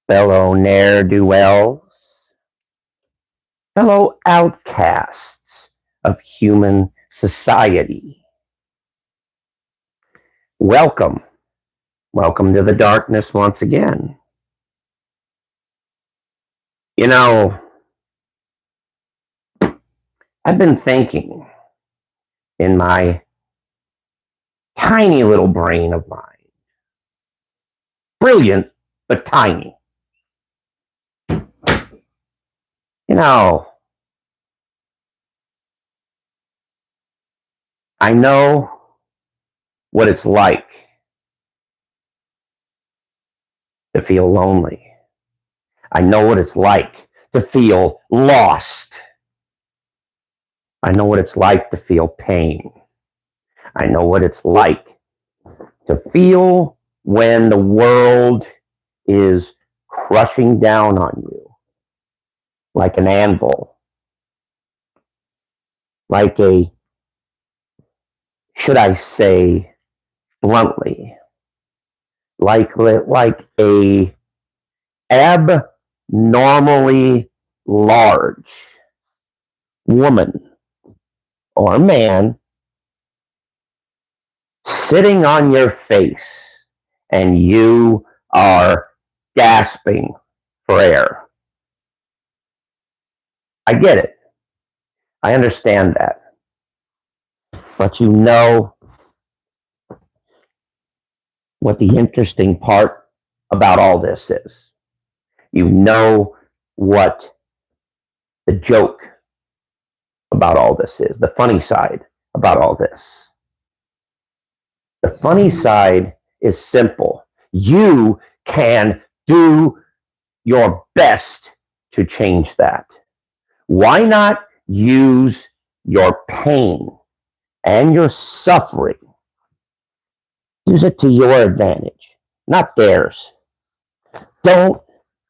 fellow ne'er-do-wells, fellow outcasts of human society. Welcome, welcome to the darkness once again. You know, I've been thinking in my tiny little brain of mine, brilliant but tiny. You know, I know what it's like to feel lonely. I know what it's like to feel lost. I know what it's like to feel pain. I know what it's like to feel when the world is crushing down on you like an anvil, like a, should I say bluntly, like a abnormally large woman or man sitting on your face and you are gasping for air. I get it. I understand that. But you know what the interesting part about all this is. You know what the joke about all this is, the funny side about all this. The funny side is simple. You can do your best to change that. Why not use your pain and your suffering? Use it to your advantage, not theirs. Don't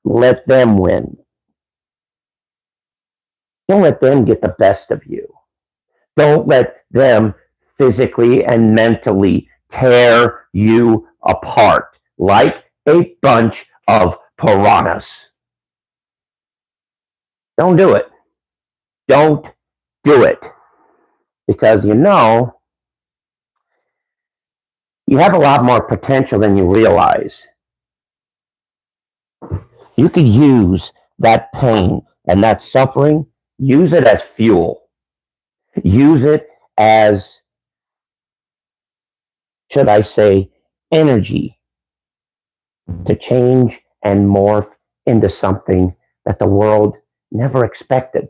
let them win. Don't let them get the best of you. Don't let them physically and mentally tear you apart like a bunch of piranhas. Don't do it. Don't do it. Because you know, you have a lot more potential than you realize. You could use that pain and that suffering, use it as fuel. Use it as, should I say, energy to change and morph into something that the world never expected.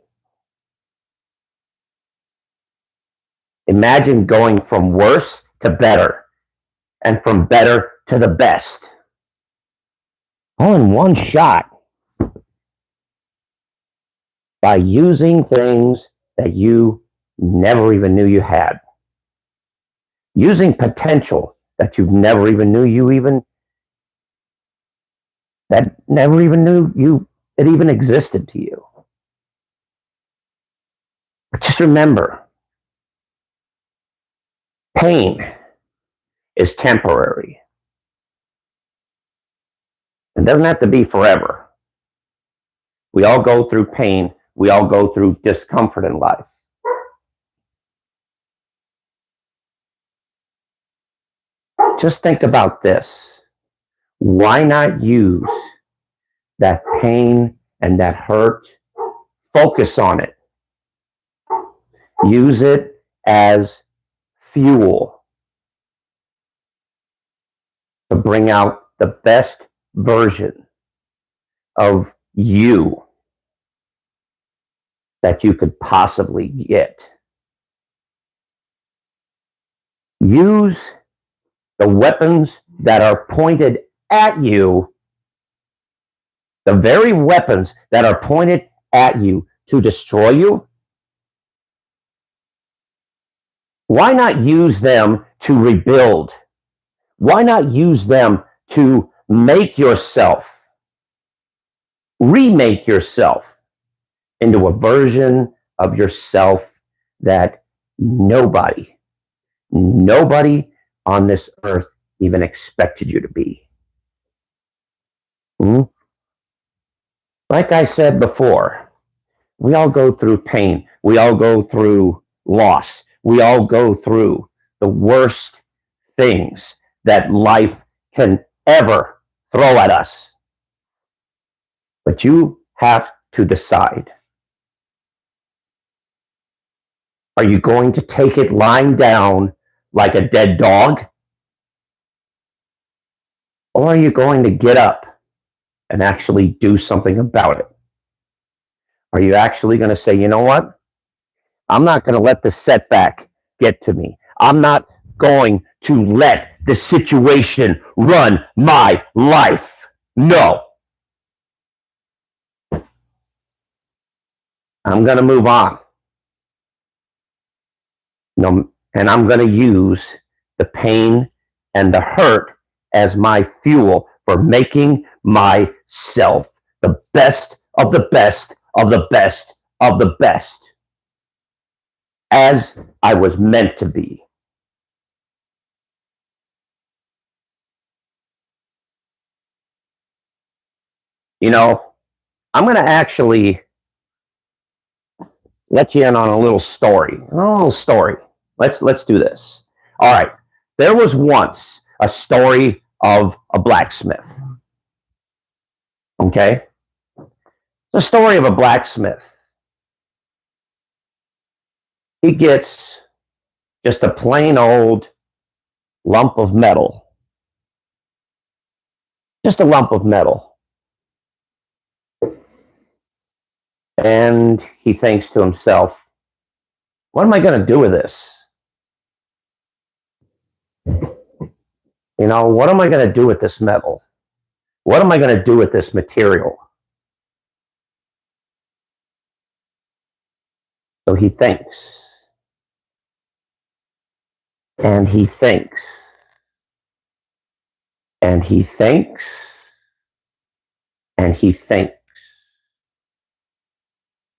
Imagine going from worse to better and from better to the best. All in one shot by using things that you never even knew you had. Using potential that you never even knew that never even knew it even existed to you. But just remember, pain is temporary. It doesn't have to be forever. We all go through pain. We all go through discomfort in life. Just think about this. Why not use that pain and that hurt? Focus on it. Use it as fuel to bring out the best version of you that you could possibly get. Use the weapons that are pointed at you, the very weapons that are pointed at you to destroy you. Why not use them to rebuild? Why not use them to make yourself, remake yourself into a version of yourself that nobody on this earth even expected you to be? Like I said before, we all go through pain. We all go through loss. We all go through the worst things that life can ever throw at us. But you have to decide. Are you going to take it lying down like a dead dog? Or are you going to get up and actually do something about it? Are you actually going to say, you know what? I'm not going to let the setback get to me. I'm not going to let the situation run my life. No. I'm going to move on. No, and I'm going to use the pain and the hurt as my fuel for making myself the best of the best of the best of the best, as I was meant to be. You know, I'm going to actually let you in on a little story. A little story. Let's do this. All right. There was once a story of a blacksmith. Okay? The story of a blacksmith. He gets just a plain old lump of metal. Just a lump of metal. And he thinks to himself, what am I going to do with this? You know, what am I going to do with this metal? What am I going to do with this material? So he thinks. And he thinks. And he thinks. And he thinks.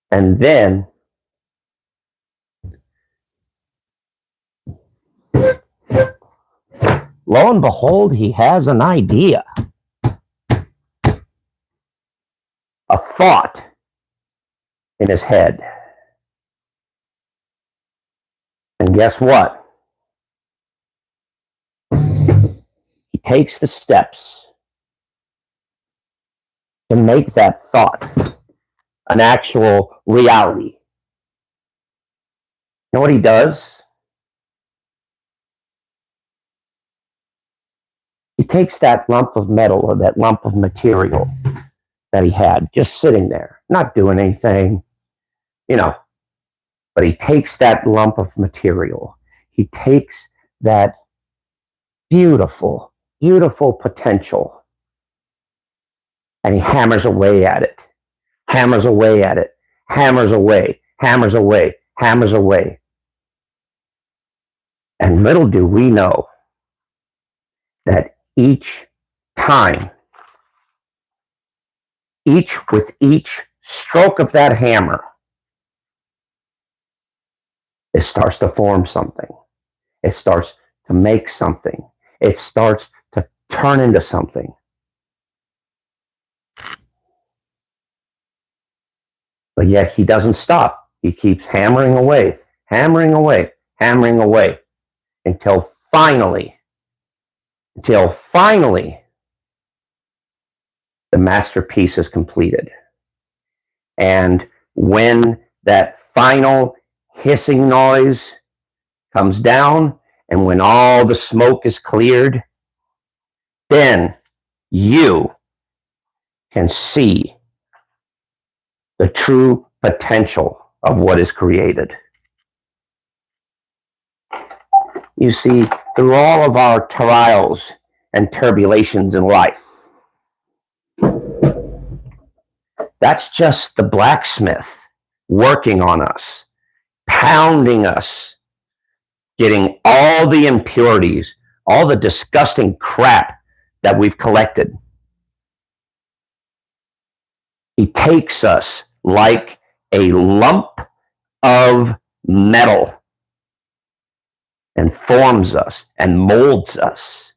And then lo and behold, he has an idea. A thought in his head. And guess what? He takes the steps to make that thought an actual reality. You know what he does? He takes that lump of metal or that lump of material that he had just sitting there, not doing anything, you know, but he takes that lump of material. He takes that beautiful, beautiful potential and he hammers away at it, hammers away at it, hammers away, hammers away, hammers away. And little do we know that each time, with each stroke of that hammer, it starts to form something. It starts to make something. It starts to turn into something. But yet he doesn't stop. He keeps hammering away, hammering away, hammering away until finally, the masterpiece is completed. And when that final hissing noise comes down and when all the smoke is cleared, then you can see the true potential of what is created. You see, through all of our trials and turbulations in life, that's just the blacksmith working on us, pounding us, getting all the impurities, all the disgusting crap that we've collected. He takes us like a lump of metal and forms us and molds us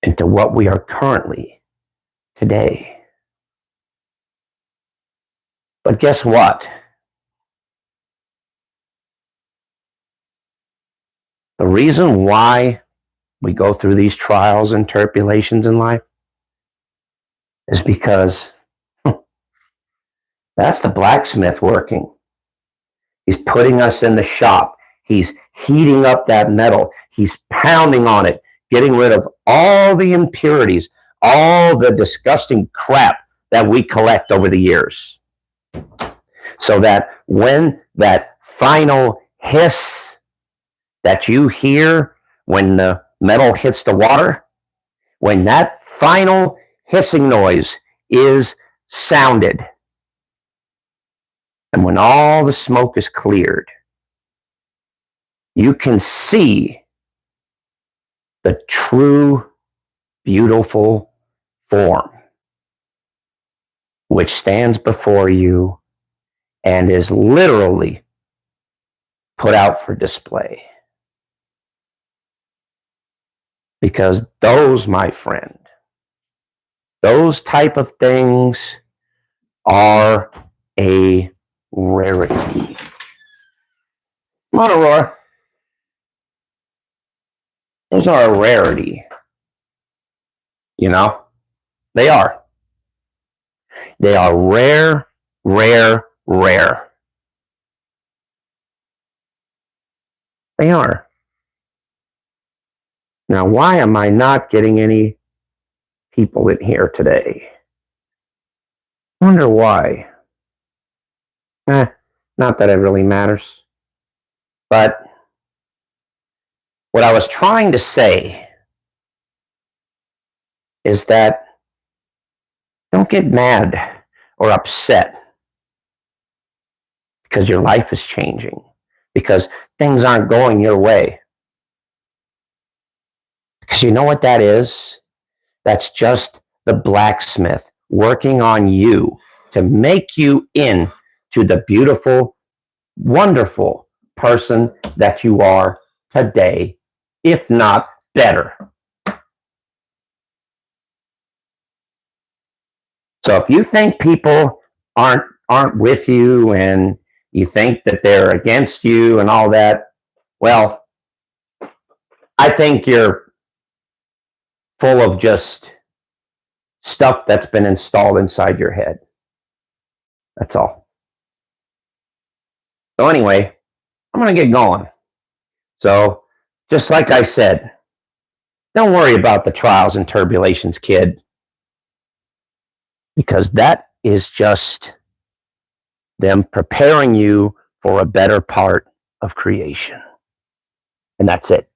into what we are currently today. But guess what? The reason why we go through these trials and tribulations in life is because that's the blacksmith working. He's putting us in the shop. He's heating up that metal. He's pounding on it, getting rid of all the impurities, all the disgusting crap that we collect over the years. So that when that final hiss that you hear when the metal hits the water, when that final hissing noise is sounded, and when all the smoke is cleared, you can see the true, beautiful form which stands before you and is literally put out for display. Because those, my friend, those type of things are a rarity. Come on, Aurora. Those are a rarity. You know, they are. They are rare, rare, rare. They are. Now, why am I not getting any people in here today? I wonder why. Not that it really matters. But what I was trying to say is that don't get mad or upset because your life is changing, because things aren't going your way. Because you know what that is? That's just the blacksmith working on you to make you into the beautiful, wonderful person that you are today, if not better. So if you think people aren't with you and you think that they're against you and all that, well, I think you're full of just stuff that's been installed inside your head. That's all. So anyway, I'm going to get going. So just like I said, don't worry about the trials and tribulations, kid, because that is just them preparing you for a better part of creation. And that's it.